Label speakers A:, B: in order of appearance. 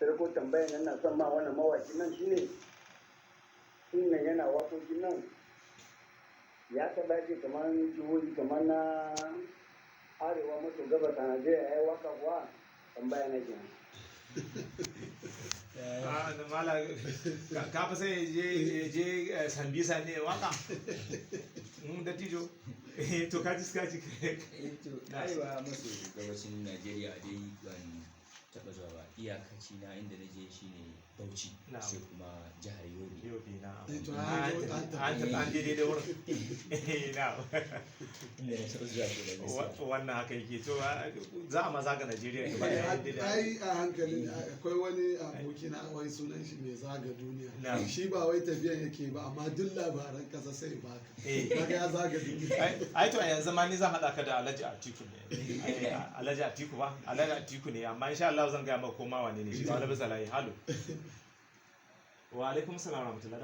A: sai ko tambayan nan na son ma wannan mawaki nan shine yana waƙoƙin nan ya taɓa ce kamar jihohi kamar na arewa maso gabas a Najeriya ya yi waka kuwa tambaya na kenan.
B: Mala ka fi sai je sambisa ne waka da tijo to ka ji suka ci
C: to arewa maso gabashin Najeriya dai ban taɓa zuwa ba, iyakaci na inda na je shine Bauchi sai kuma jihar Yobe.
B: na
D: to
B: an daidai da wurin na
C: inda na taɓa zuwa ke da gaskiya.
B: wannan haka yake to za a maza ga Najeriya gaba ɗaya.
D: ai a hankali akwai wani aboki na wai sunan shi mai zaga duniya
B: Na'am.
D: shi ba wai tafiyan yake ba amma duk labaran kasa sai baka kaga ya zaga duniya.
B: ai to a yanzu ma ni zan haɗa ka da Alhaji Atiku ne. Alhaji Atiku ba Alhaji Atiku ne, amma insha Allah zan gaya maka koma wane ne shi ba wani bisa layi. Halo wa alaikum salam wa rahmatullahi.